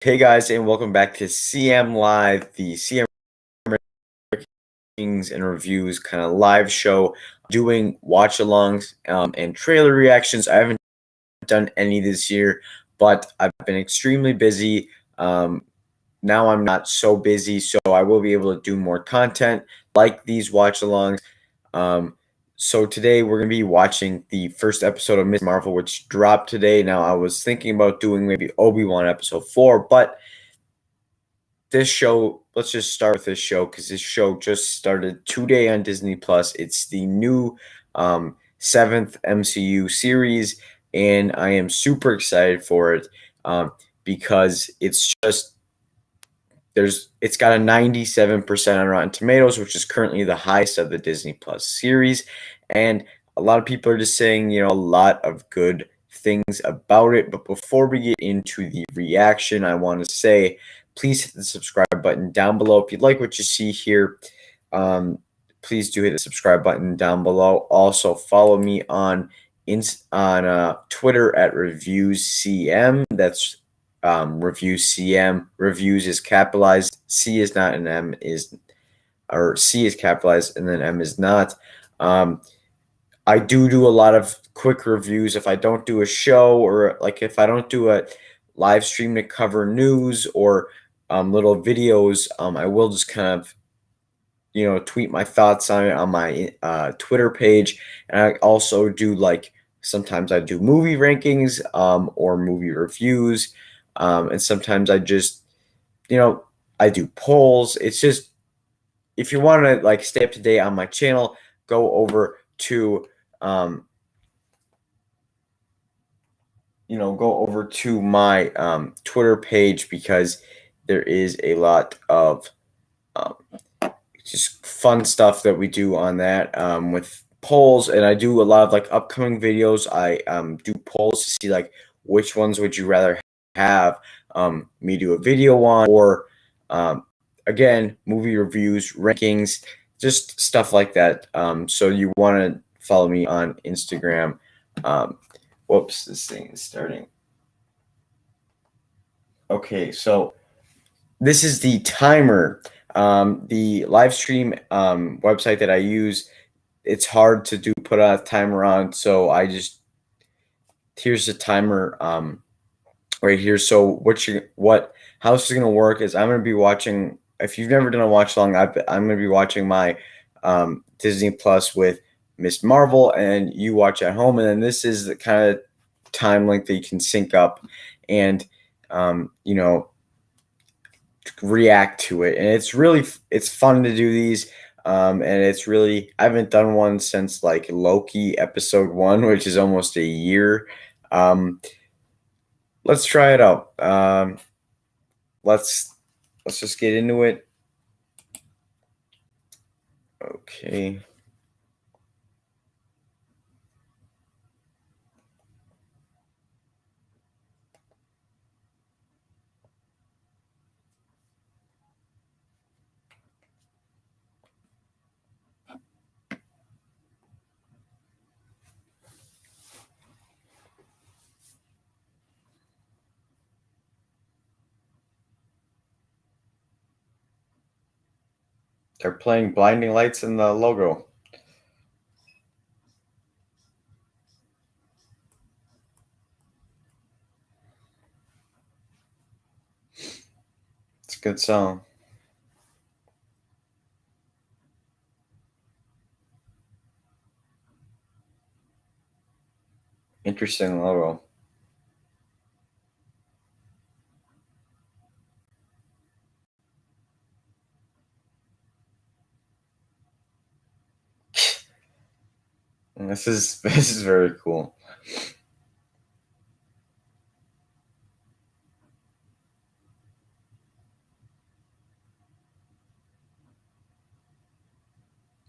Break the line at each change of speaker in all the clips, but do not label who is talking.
Hey guys, and welcome back to CM Live, the CM rankings and reviews kind of live show, doing watch alongs and trailer reactions. I haven't done any this year, but I've been extremely busy. Now I'm not so busy, so I will be able to do more content like these watch alongs. So today we're gonna be watching the first episode of Miss Marvel, which dropped today. Now I was thinking about doing maybe Obi-Wan episode 4, but this show, let's just start with this show because this show just started today on Disney Plus. It's the new seventh MCU series, and I am super excited for it because it's got a 97% on Rotten Tomatoes, which is currently the highest of the Disney Plus series. And a lot of people are just saying, a lot of good things about it. But before we get into the reaction, I want to say, please hit the subscribe button down below. If you like what you see here, please do hit the subscribe button down below. Also, follow me on Twitter at ReviewsCM. That's Reviews CM. Reviews is capitalized. C is not, and M is, or C is capitalized, and then M is not. I do a lot of quick reviews. If I don't do a show, or like if I don't do a live stream to cover news or little videos, I will just kind of tweet my thoughts on it on my Twitter page. And I also do, like, sometimes I do movie rankings or movie reviews, and sometimes I just I do polls. It's just, if you want to like stay up to date on my channel, go over to my Twitter page, because there is a lot of um, just fun stuff that we do on that with polls. And I do a lot of like upcoming videos. I do polls to see like which ones would you rather have me do a video on, or again, movie reviews, rankings, just stuff like that. So you want to follow me on Instagram. Whoops, this thing is starting. Okay, so this is the timer. The live stream website that I use, it's hard to put a timer on, so here's the timer right here. So how this is gonna work is, I'm gonna be watching. If you've never done a watch along, I'm gonna be watching my Disney Plus with Miss Marvel, and you watch at home, and then this is the kind of time length that you can sync up and react to it. And it's fun to do these. And I haven't done one since like Loki episode 1, which is almost a year. Let's try it out. Let's just get into it. Okay. They're playing Blinding Lights in the logo. It's a good song. Interesting logo. And this is very cool.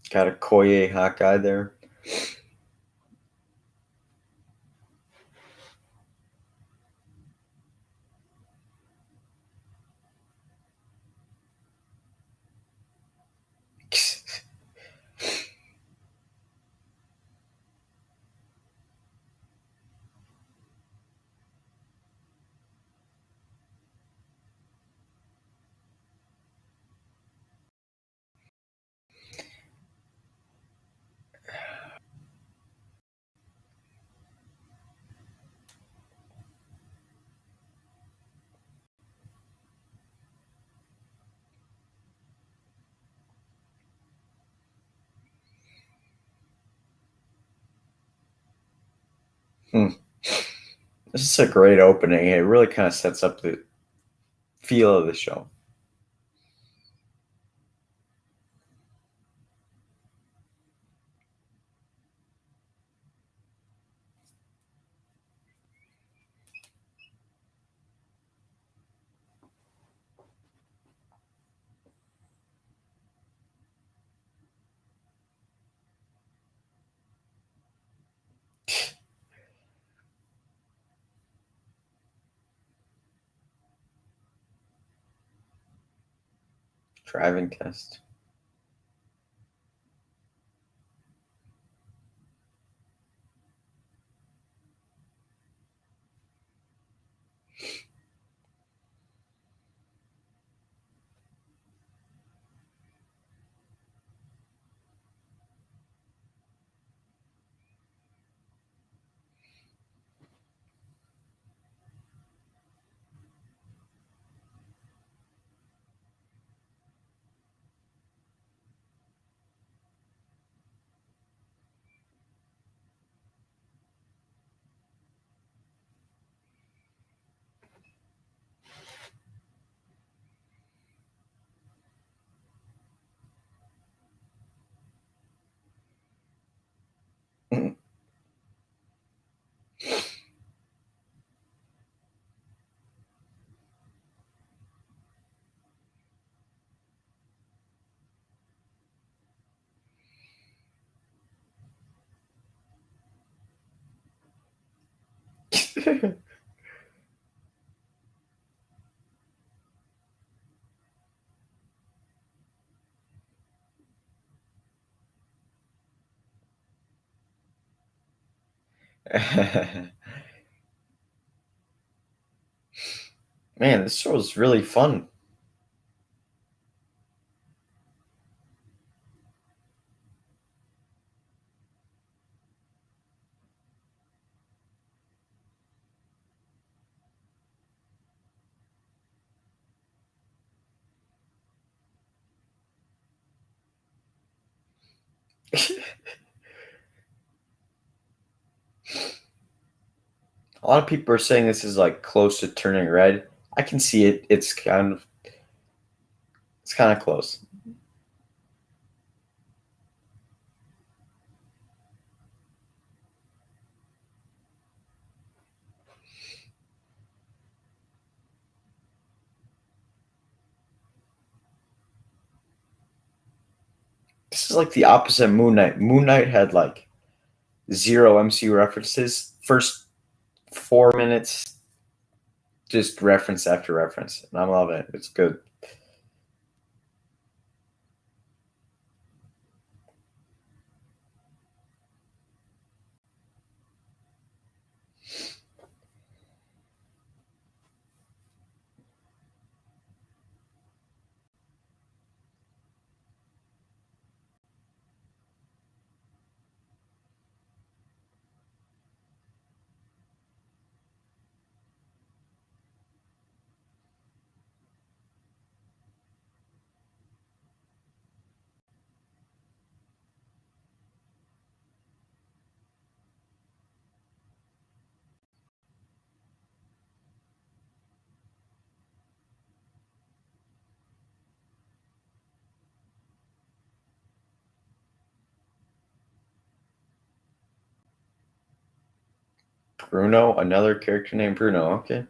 Got a Koye Hawkeye there. Hmm. This is a great opening. It really kind of sets up the feel of the show. Driving test. Man, this show is really fun. A lot of people are saying this is like close to turning red. I can see it. It's kind of close. This is like the opposite of Moon Knight. Moon Knight had like zero MCU references. First 4 minutes, just reference after reference, and I love it. It's good. Bruno, another character named Bruno. Okay.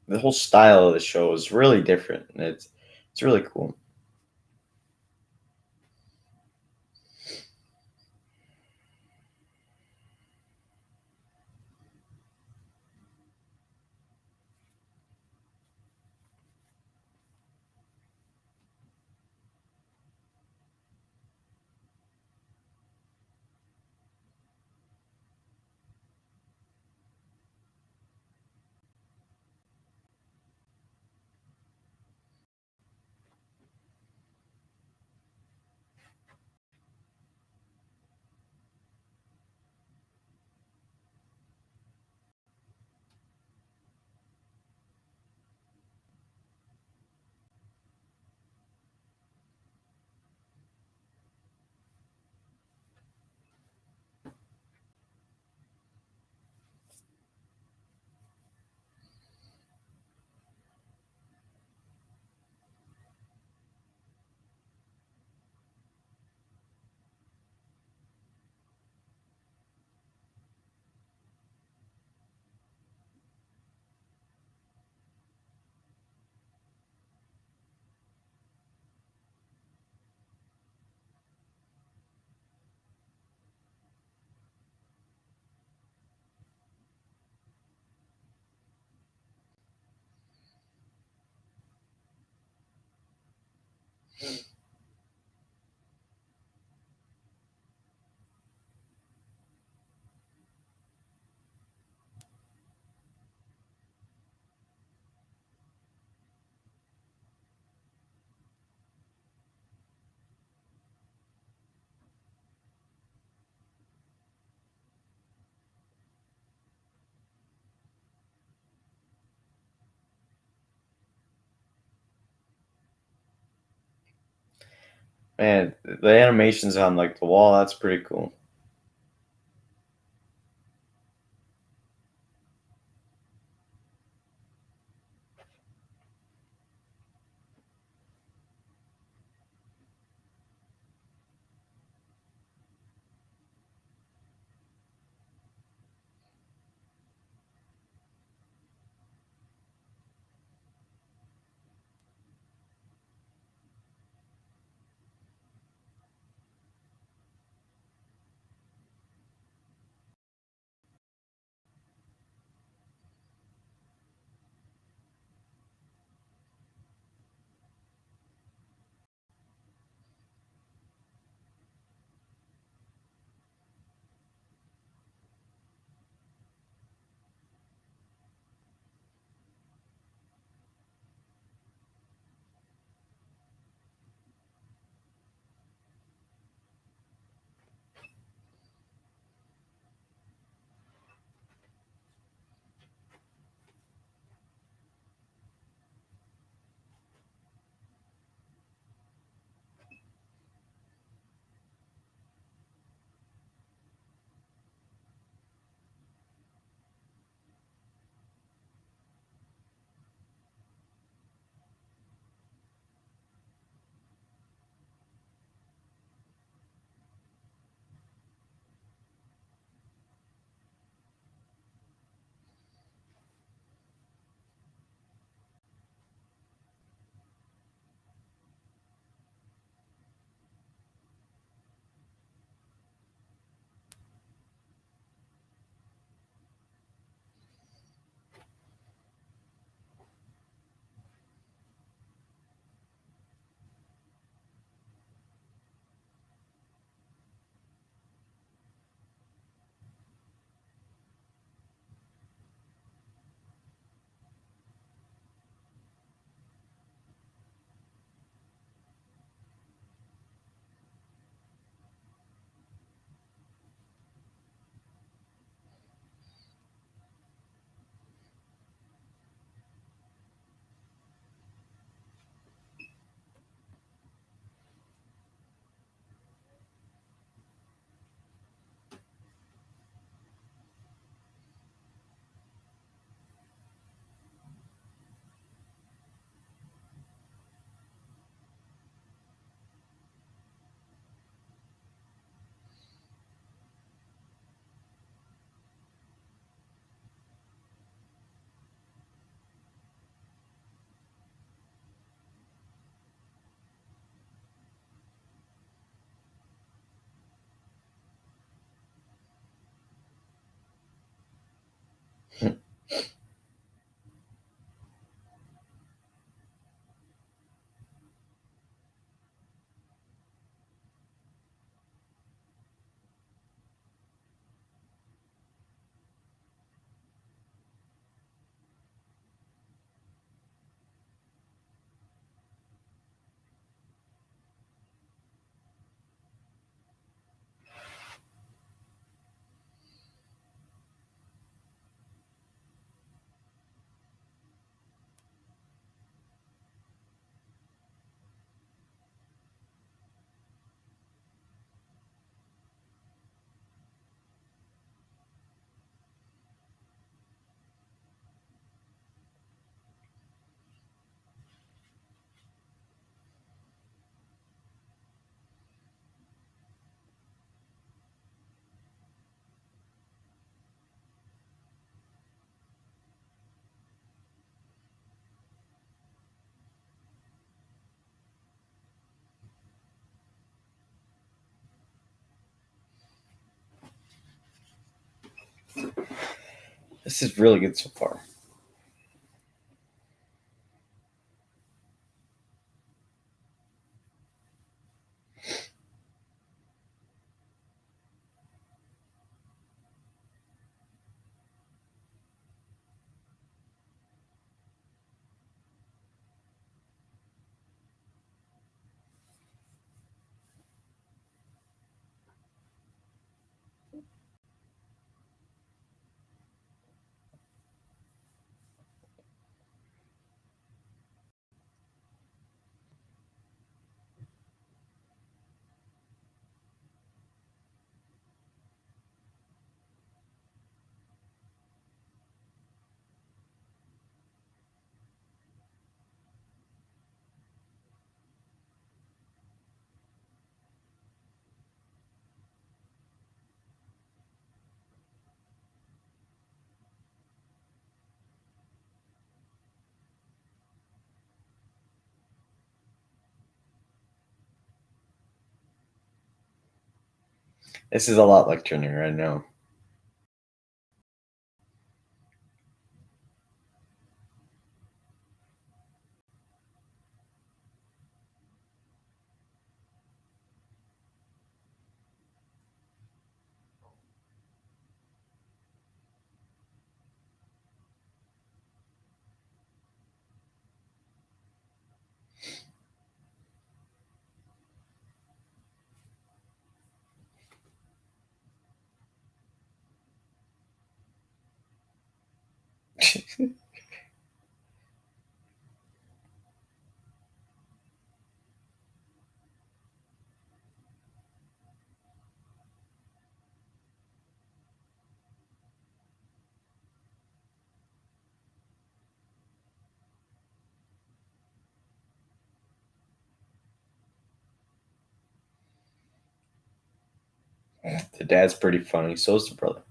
the whole style of the show is really different, and it's really cool. Man, the animations on like the wall, that's pretty cool. This is really good so far. This is a lot like turning right now. The dad's pretty funny. So's the brother.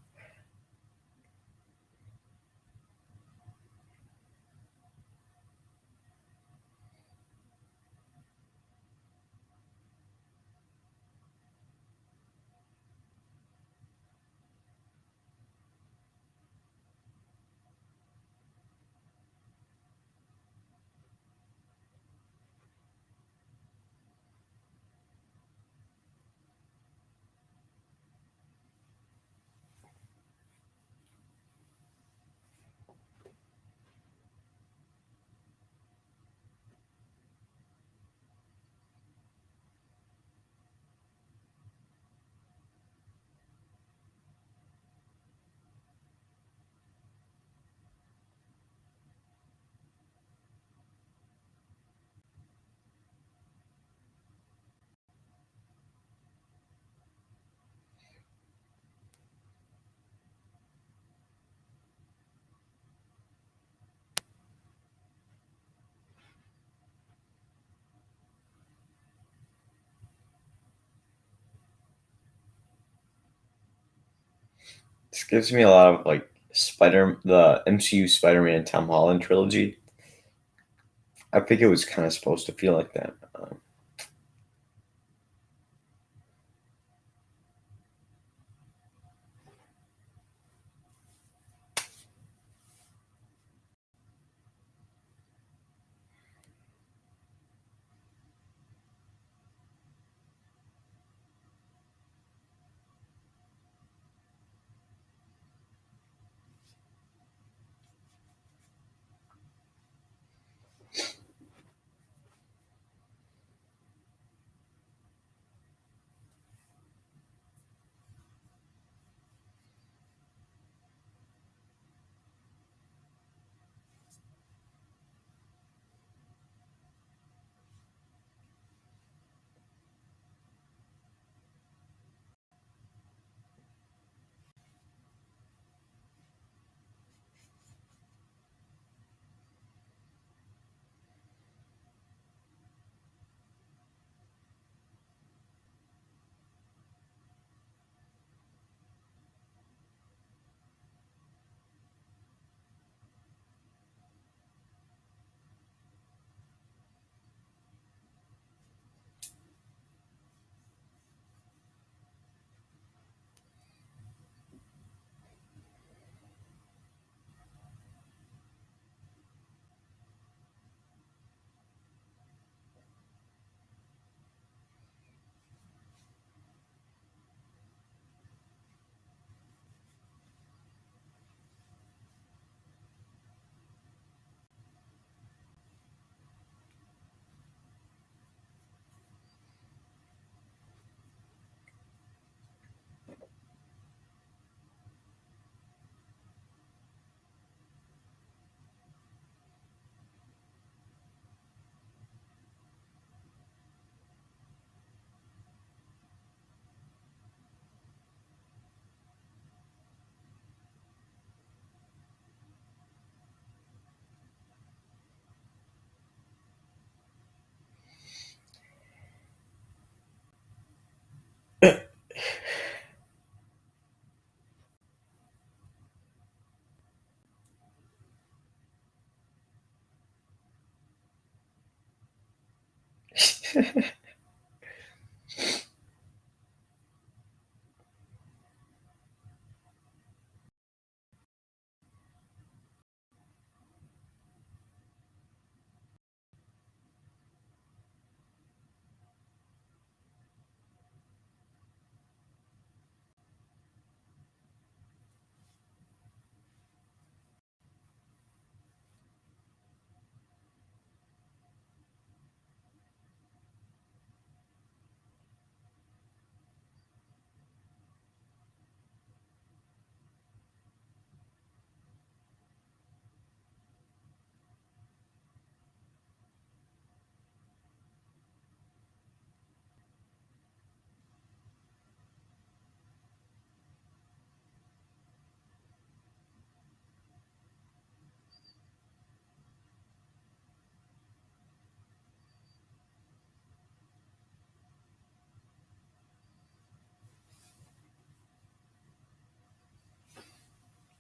This gives me a lot of like the MCU Spider-Man Tom Holland trilogy. I think it was kind of supposed to feel like that.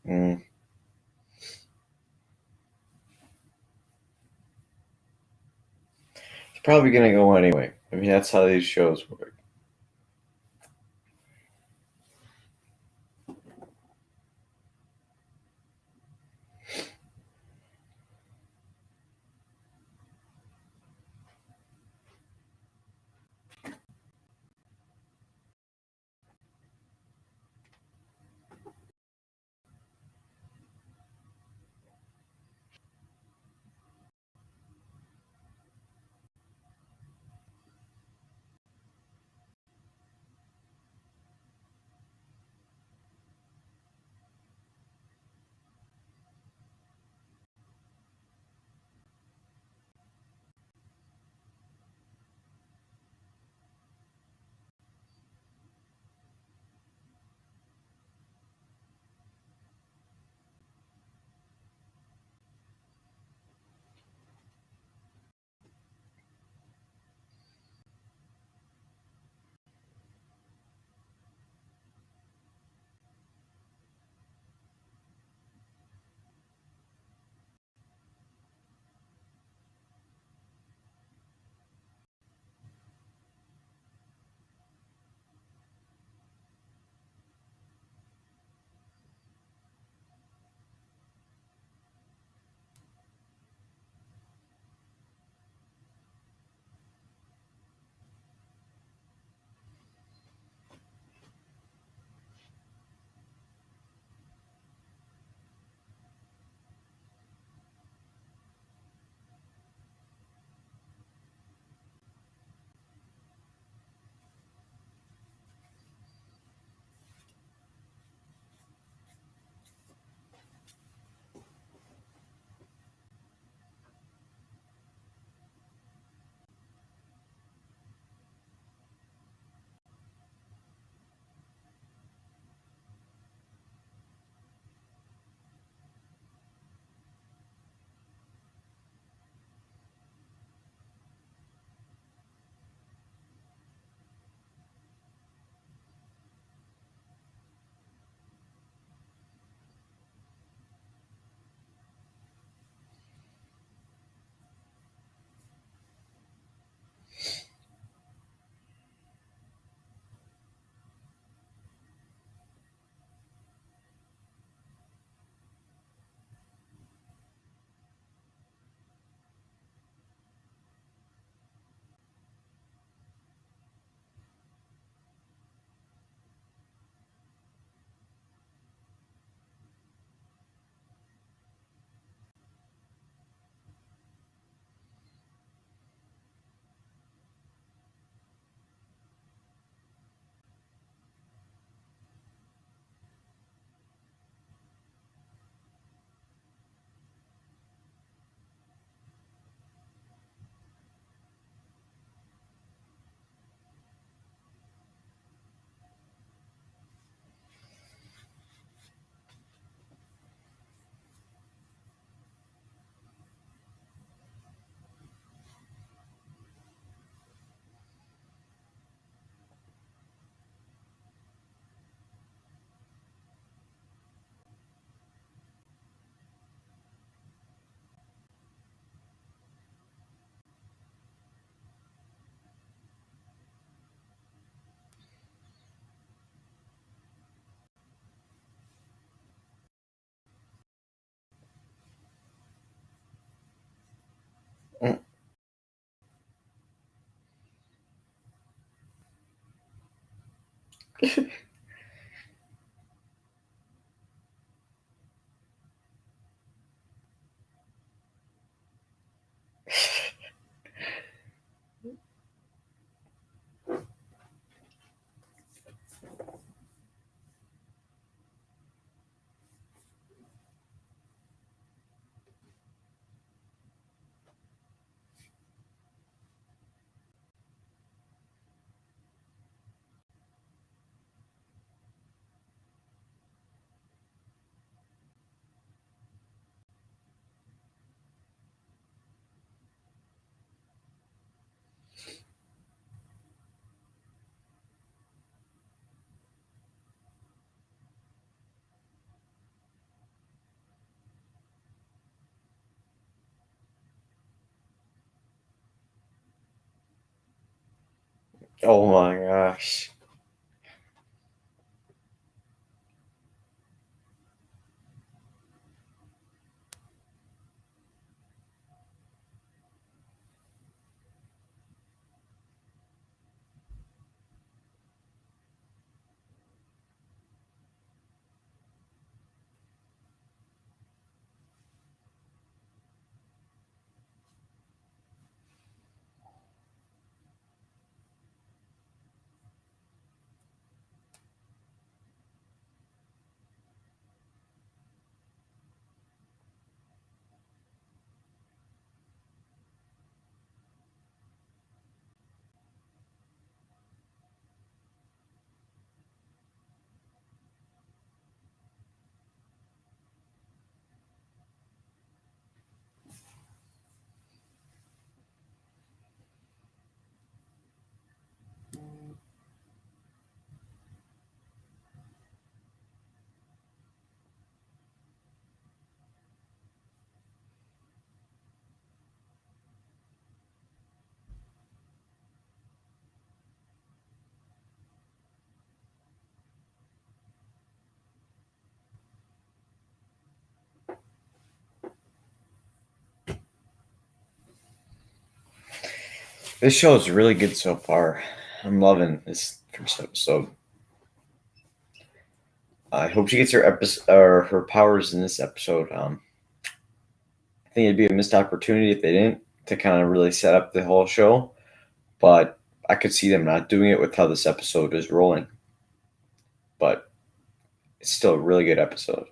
Mm, it's probably gonna go anyway. I mean, that's how these shows work. Oh my gosh. This show is really good so far. I'm loving this first episode. I hope she gets her episode or her powers in this episode. I think it'd be a missed opportunity if they didn't, to kind of really set up the whole show. But I could see them not doing it with how this episode is rolling. But it's still a really good episode.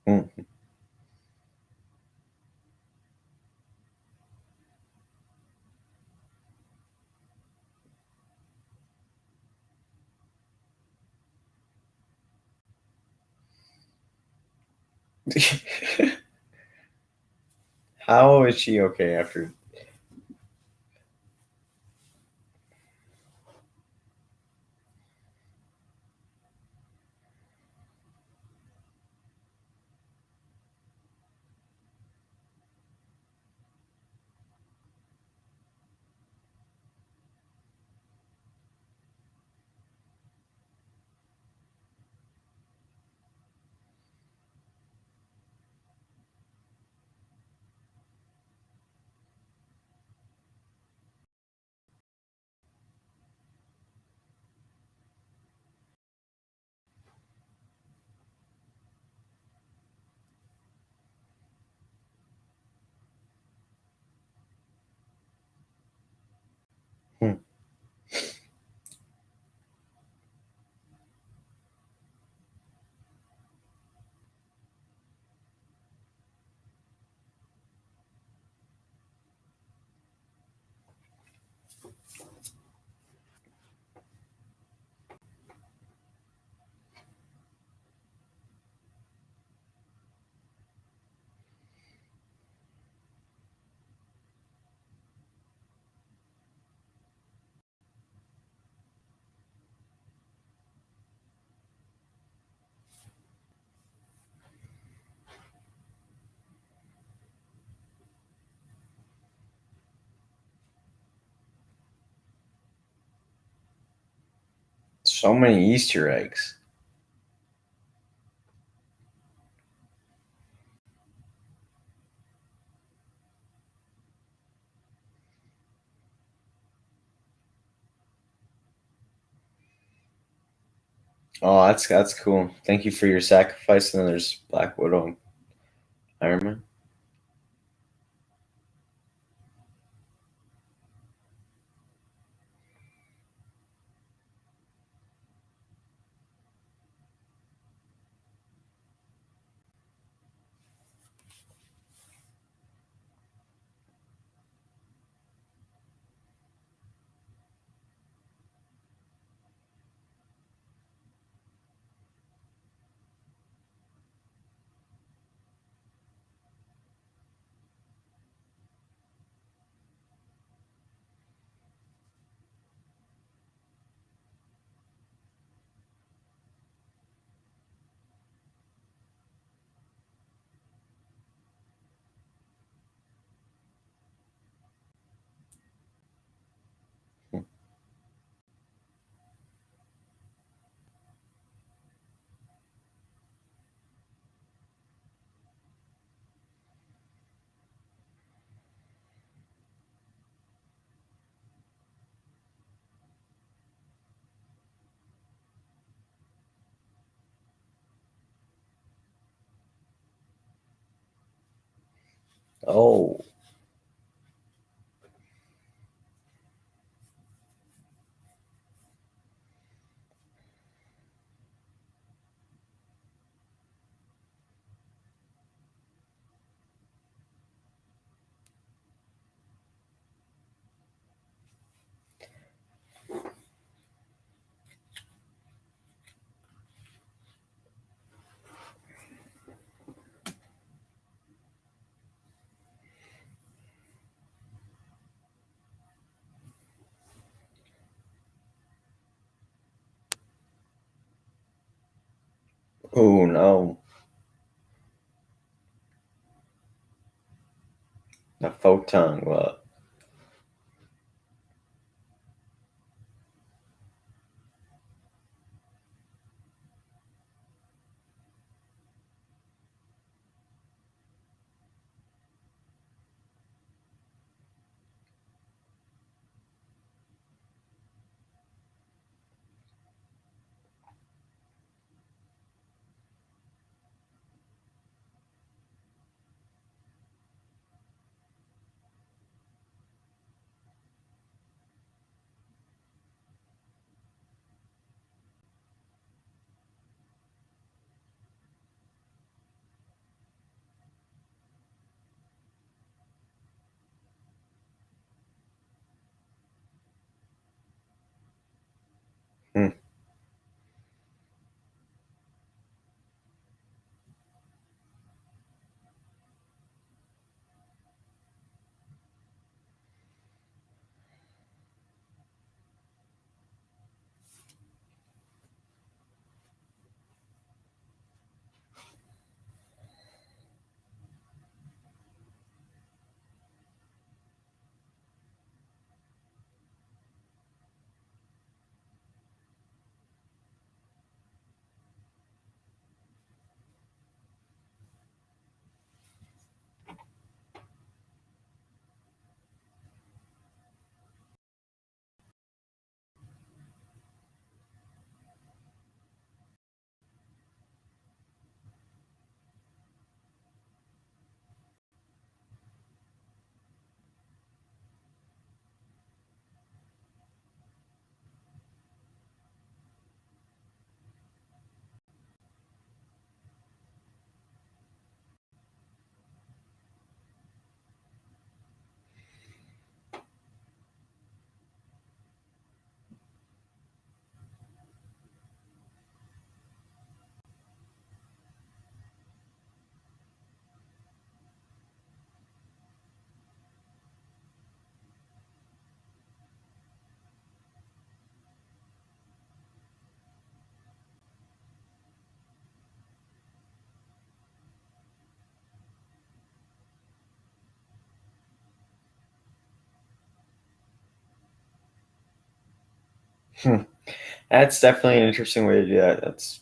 Mm. How is she okay after? So many Easter eggs. Oh, that's cool. Thank you for your sacrifice. And then there's Black Widow and Iron Man. Oh, oh no. A photon. What? Hmm. Hmm. That's definitely an interesting way to do that. That's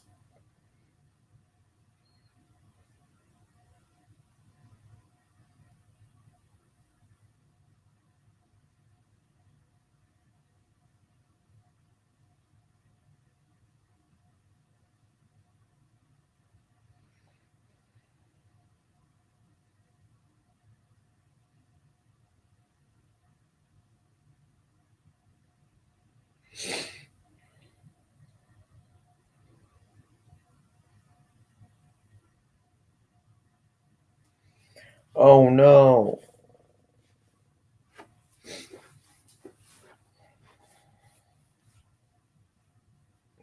oh no.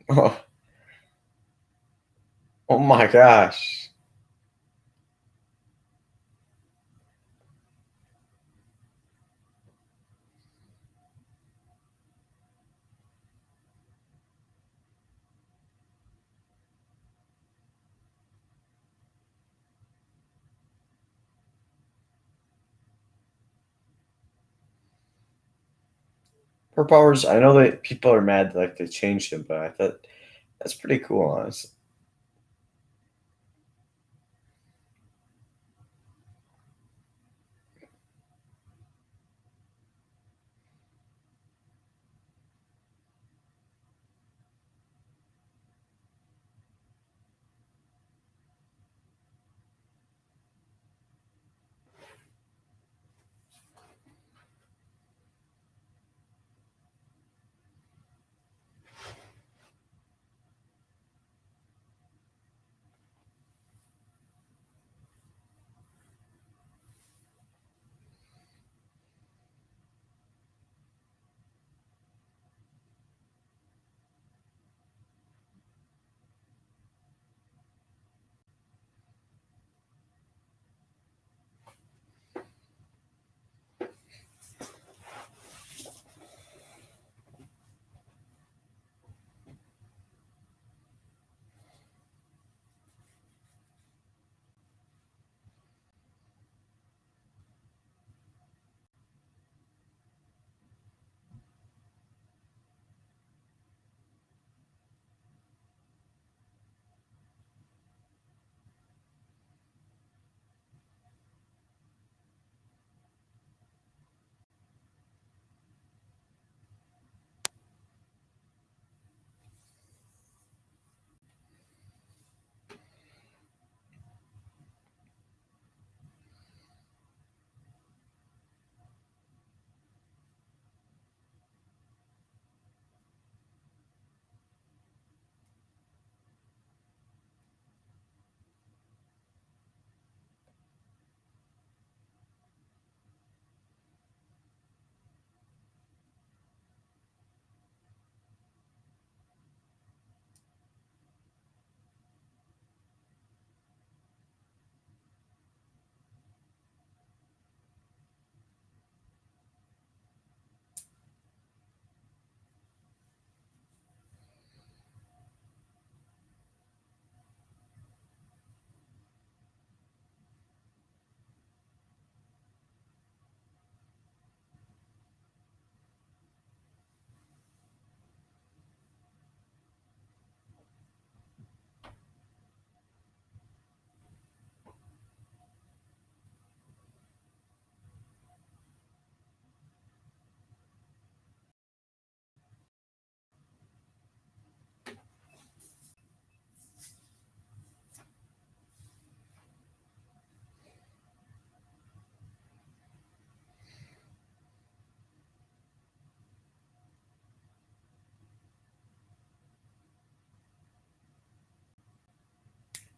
Oh, oh my gosh. Per powers, I know that people are mad like they changed them, but I thought that's pretty cool, honestly.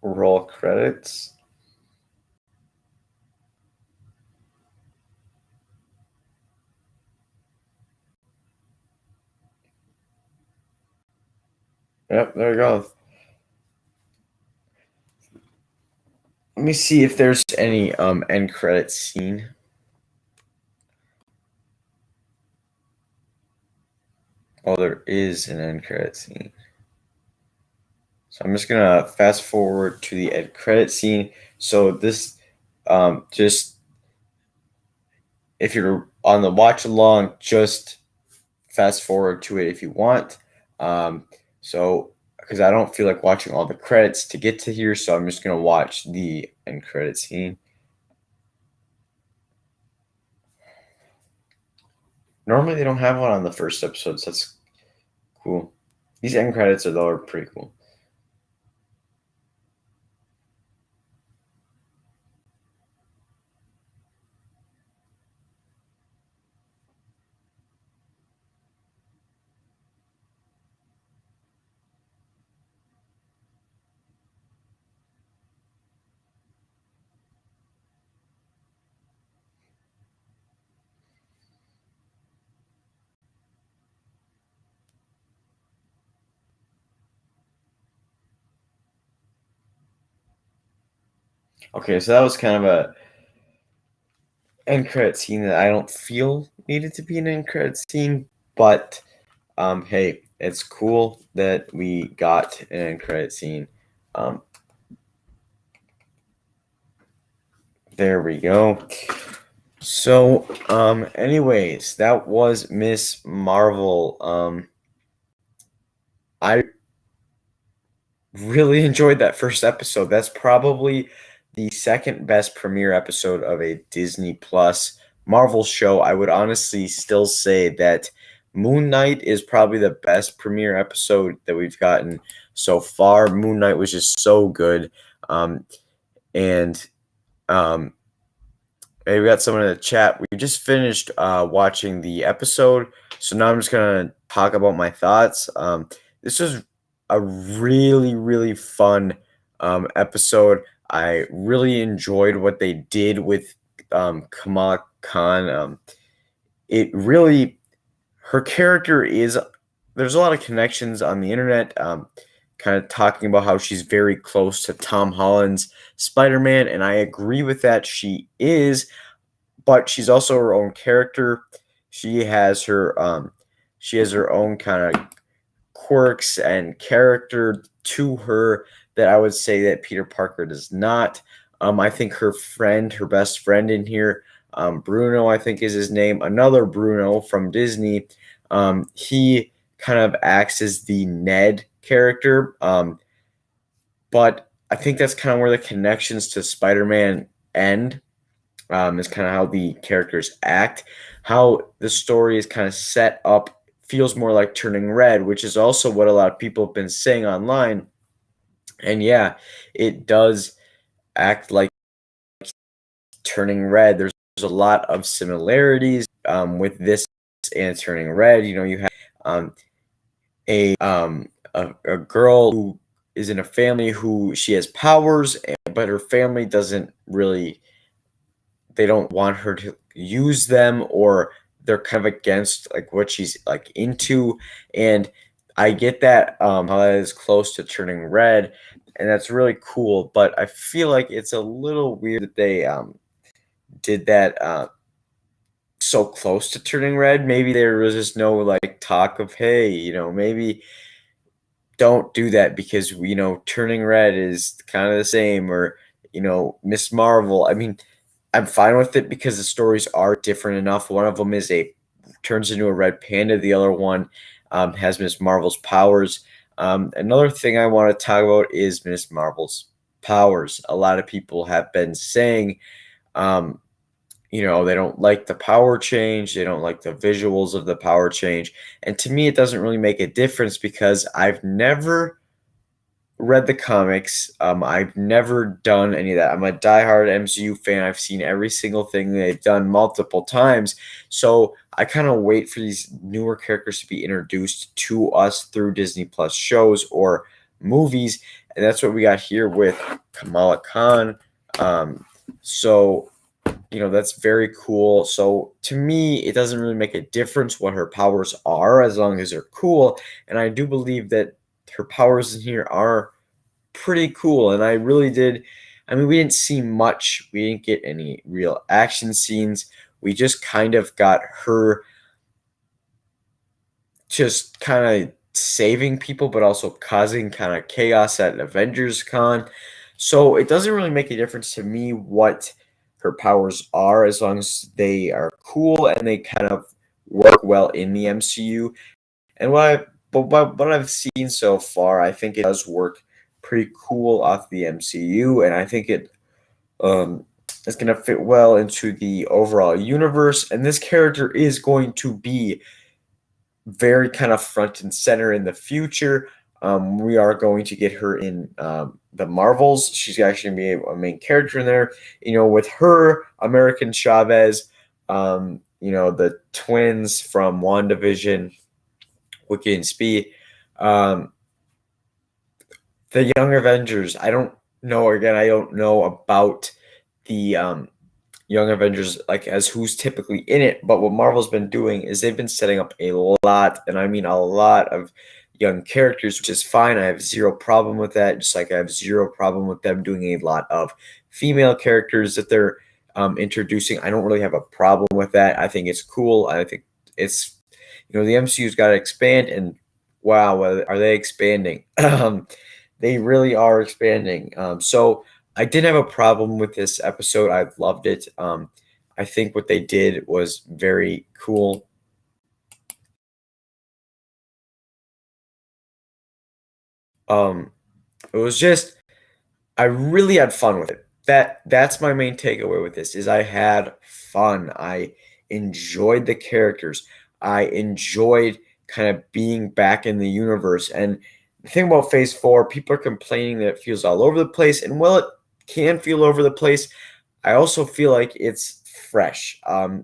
Roll credits. Yep, there you go. Let me see if there's any end credit scene. Oh, there is an end credit scene. So I'm just gonna fast forward to the end credit scene. So this, just if you're on the watch along, just fast forward to it if you want. Um, so because I don't feel like watching all the credits to get to here, so I'm just gonna watch the end credit scene. Normally they don't have one on the first episodes. That's cool. These end credits are though are pretty cool. Okay, so that was kind of a end credit scene that I don't feel needed to be an end credit scene, but hey, it's cool that we got an end credit scene. Um, there we go. So, anyways, that was Miss Marvel. I really enjoyed that first episode. That's probably the second best premiere episode of a Disney Plus Marvel show. I would honestly still say that Moon Knight is probably the best premiere episode that we've gotten so far. Moon Knight was just so good. And um, Hey, we got someone in the chat. We just finished watching the episode, so now I'm just gonna talk about my thoughts. This was a really, really fun episode. I really enjoyed what they did with Kamala Khan. It really, her character is. There's a lot of connections on the internet. Kind of talking about how she's very close to Tom Holland's Spider-Man, and I agree with that. She is, but she's also her own character. She has her she has her own kind of quirks and character to her that I would say that Peter Parker does not. I think her friend, her best friend in here, Bruno, I think is his name, another Bruno from Disney. He kind of acts as the Ned character, but I think that's kind of where the connections to Spider-Man end. Is kind of how the characters act, how the story is kind of set up. Feels more like Turning Red, which is also what a lot of people have been saying online. And yeah, it does act like Turning Red. There's a lot of similarities with this and Turning Red. You know, you have a girl who is in a family who she has powers, but her family doesn't really, they don't want her to use them, or they're kind of against like what she's like into. And I get that, how that is close to Turning Red, and that's really cool, but I feel like it's a little weird that they did that so close to Turning Red. Maybe there was just no like talk of, hey, maybe don't do that because Turning Red is kind of the same, or Miss Marvel. I mean, I'm fine with it because the stories are different enough. One of them is a turns into a red panda. The other one has Miss Marvel's powers. Another thing I want to talk about is Miss Marvel's powers. A lot of people have been saying, um, they don't like the power change. They don't like the visuals of the power change. And to me, it doesn't really make a difference because I've never read the comics. I've never done any of that. I'm a diehard MCU fan. I've seen every single thing they've done multiple times. So I kind of wait for these newer characters to be introduced to us through Disney Plus shows or movies. And that's what we got here with Kamala Khan. So that's very cool. So to me, it doesn't really make a difference what her powers are as long as they're cool. And I do believe that her powers in here are pretty cool. And I really did. I mean, we didn't see much. We didn't get any real action scenes. We just kind of got her just kind of saving people, but also causing kind of chaos at Avengers Con. So it doesn't really make a difference to me what her powers are as long as they are cool and they kind of work well in the MCU. And what I but what I've seen so far, I think it does work pretty cool off the MCU, and I think it um, is going to fit well into the overall universe. And this character is going to be very kind of front and center in the future. We are going to get her in the Marvels. She's actually going to be a main character in there. With her, American Chavez, the twins from WandaVision, Wiki and Speed, um, the Young Avengers. I don't know. Again, I don't know about the Young Avengers, like as who's typically in it. But what Marvel's been doing is they've been setting up a lot, and I mean a lot of young characters, which is fine. I have zero problem with that. Just like I have zero problem with them doing a lot of female characters that they're introducing. I don't really have a problem with that. I think it's cool. I think it's the MCU's got to expand, and wow, are they expanding? They really are expanding. So I didn't have a problem with this episode. I loved it. I think what they did was very cool. Um, it was just I really had fun with it. That's my main takeaway with this is I had fun. I enjoyed the characters. I enjoyed kind of being back in the universe. And the thing about Phase 4, people are complaining that it feels all over the place. And while it can feel over the place, I also feel like it's fresh.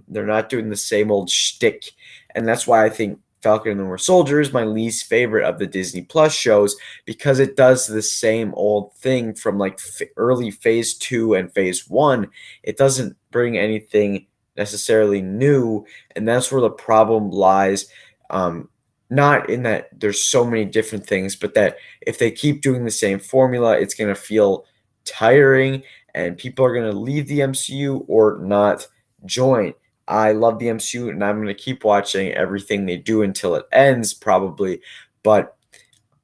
They're not doing the same old shtick, and that's why I think Falcon and the Winter Soldier is my least favorite of the Disney Plus shows because it does the same old thing from like early Phase 2 and Phase 1. It doesn't bring anything necessarily new, and that's where the problem lies. Not in that there's so many different things, but that if they keep doing the same formula, it's going to feel tiring and people are going to leave the MCU or not join. I love the MCU and I'm going to keep watching everything they do until it ends, probably. But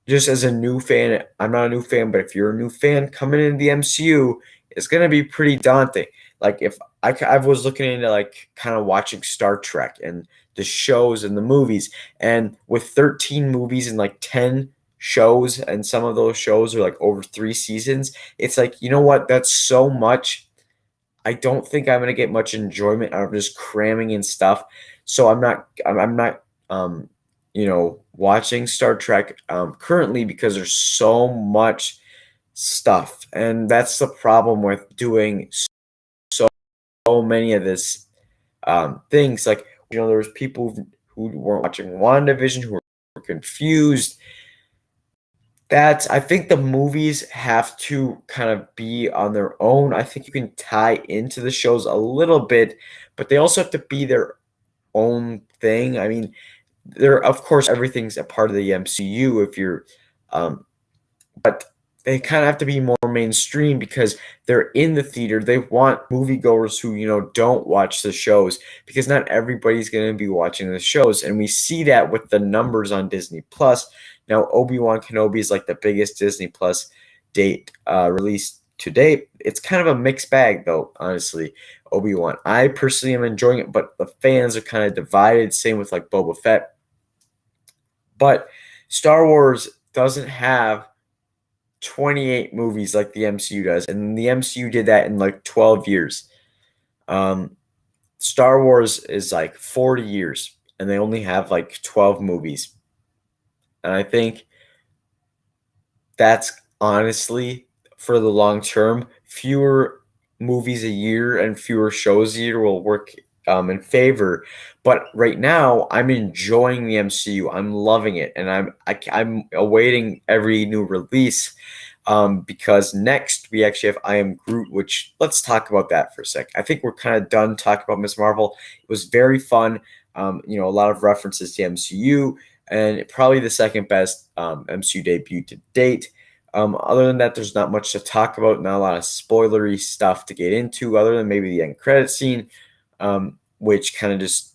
just as a new fan, I'm not a new fan, but if you're a new fan coming into the MCU, it's going to be pretty daunting. Like if I was looking into like kind of watching Star Trek and the shows and the movies, and with 13 movies and like 10 shows, and some of those shows are like over 3 seasons, it's like, you know what? That's so much. I don't think I'm gonna get much enjoyment out of just cramming in stuff. So I'm not watching Star Trek currently because there's so much stuff. And that's the problem with doing so many of this things. Like, there was people who weren't watching WandaVision who were confused. I think the movies have to kind of be on their own. I think you can tie into the shows a little bit, but they also have to be their own thing. I mean, of course, everything's a part of the MCU if you're, but they kind of have to be more mainstream because they're in the theater. They want moviegoers who, don't watch the shows because not everybody's going to be watching the shows. And we see that with the numbers on Disney Plus. Now, Obi-Wan Kenobi is like the biggest Disney Plus date release to date. It's kind of a mixed bag, though, honestly. Obi-Wan, I personally am enjoying it, but the fans are kind of divided. Same with like Boba Fett. But Star Wars doesn't have 28 movies like the MCU does, and the MCU did that in like 12 years. Star Wars is like 40 years, and they only have like 12 movies. And I think that's honestly, for the long term, fewer movies a year and fewer shows a year will work in favor. But right now, I'm enjoying the MCU. I'm loving it, and I'm awaiting every new release. Because next we actually have I Am Groot, which let's talk about that for a sec. I think we're kind of done talking about Miss Marvel. It was very fun. A lot of references to MCU, and probably the second best MCU debut to date. Other than that, there's not much to talk about, not a lot of spoilery stuff to get into, other than maybe the end credit scene, which kind of just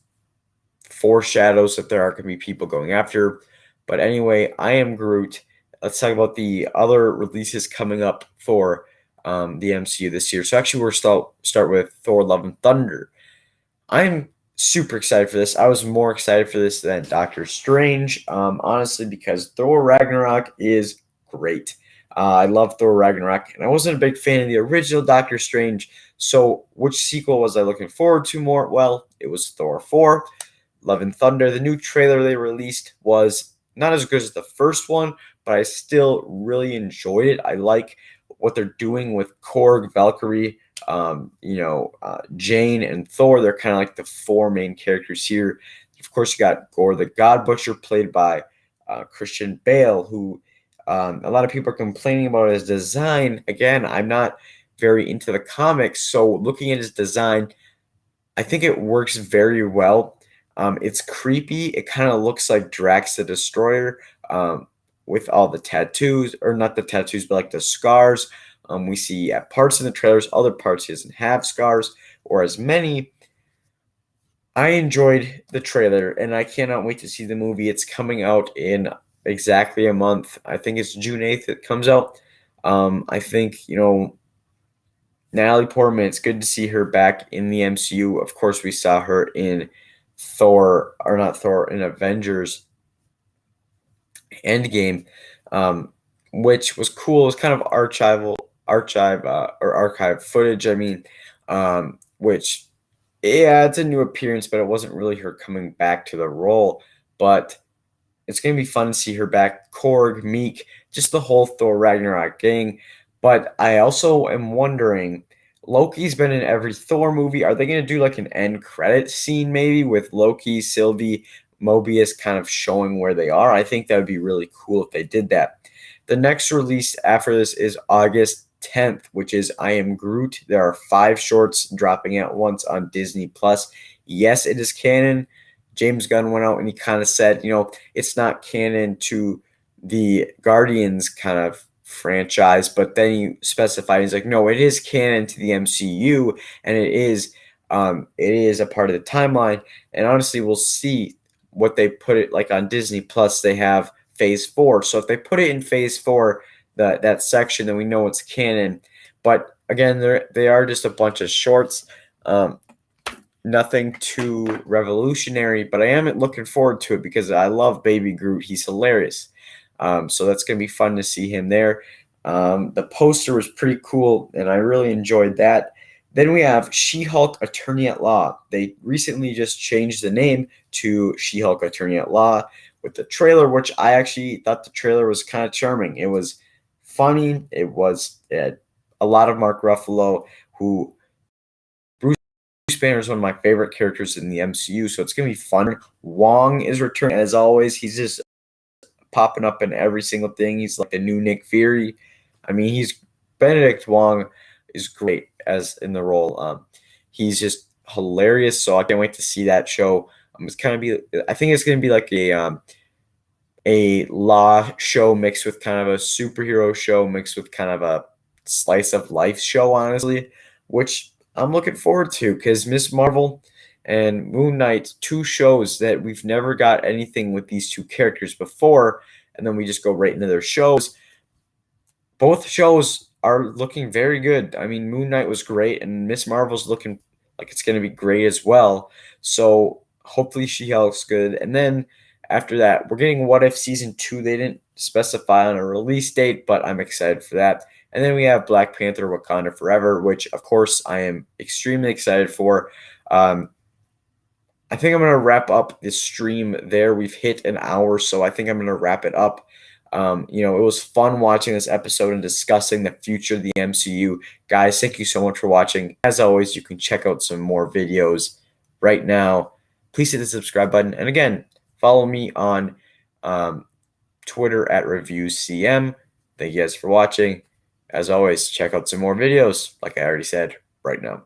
foreshadows that there are going to be people going after. But anyway, I Am Groot. Let's talk about the other releases coming up for the MCU this year. So actually, we're start with Thor: Love and Thunder. I'm super excited for this. I was more excited for this than Doctor Strange, honestly, because Thor Ragnarok is great. I love Thor Ragnarok, and I wasn't a big fan of the original Doctor Strange. So, which sequel was I looking forward to more? Well, it was Thor 4, Love and Thunder. The new trailer they released was not as good as the first one, but I still really enjoyed it. I like what they're doing with Korg, Valkyrie, Jane, and Thor. They're kind of like the four main characters here. Of course, you got Gore the God Butcher, played by Christian Bale, who a lot of people are complaining about his design. Again, I'm not very into the comics, so looking at his design, I think it works very well. It's creepy. It kind of looks like Drax the Destroyer, with all the tattoos, or not the tattoos, but like the scars. We see at parts in the trailers, other parts he doesn't have scars or as many. I enjoyed the trailer, and I cannot wait to see the movie. It's coming out in exactly a month. I think it's June 8th it comes out. I think, Natalie Portman, it's good to see her back in the MCU. Of course, we saw her in Thor, or not Thor, in Avengers Endgame, which was cool. It was kind of archive footage. I mean, which, yeah, it's a new appearance, but it wasn't really her coming back to the role. But it's going to be fun to see her back. Korg, Meek, just the whole Thor Ragnarok gang. But I also am wondering, Loki's been in every Thor movie. Are they going to do like an end credit scene maybe with Loki, Sylvie, Mobius kind of showing where they are? I think that would be really cool if they did that. The next release after this is August 10th, which is I Am Groot. There are 5 shorts dropping at once on Disney Plus. Yes, it is canon. James Gunn went out and he kind of said, it's not canon to the Guardians kind of franchise, but then he specified, he's like, no, it is canon to the MCU, and it is a part of the timeline. And honestly, we'll see what they put it like on Disney Plus. They have Phase 4, so if they put it in Phase 4, that section, then we know it's canon. But again, they are just a bunch of shorts. Nothing too revolutionary, but I am looking forward to it because I love Baby Groot. He's hilarious. So that's going to be fun to see him there. The poster was pretty cool, and I really enjoyed that. Then we have She-Hulk Attorney at Law. They recently just changed the name to She-Hulk Attorney at Law with the trailer, which I actually thought the trailer was kind of charming. It was funny. It had a lot of Mark Ruffalo, who Bruce Banner is one of my favorite characters in the MCU, so it's going to be fun. Wong is returning as always. He's just popping up in every single thing. He's like the new Nick Fury. I mean, Benedict Wong is great as in the role. He's just hilarious, so I can't wait to see that show. I think it's gonna be like a law show mixed with kind of a superhero show mixed with kind of a slice of life show, honestly, which I'm looking forward to because Miss Marvel and Moon Knight, 2 shows that we've never got anything with these 2 characters before, and then we just go right into their shows. Both shows are looking very good. I mean, Moon Knight was great, and Miss Marvel's looking like it's going to be great as well. So hopefully She-Hulk's good. And then after that, we're getting What If Season 2. They didn't specify on a release date, but I'm excited for that. And then we have Black Panther Wakanda Forever, which, of course, I am extremely excited for. I think I'm going to wrap up this stream there. We've hit an hour, so I think I'm going to wrap it up. It was fun watching this episode and discussing the future of the MCU. Guys, thank you so much for watching. As always, you can check out some more videos right now. Please hit the subscribe button. And again, follow me on Twitter at ReviewsCM. Thank you guys for watching. As always, check out some more videos, like I already said, right now.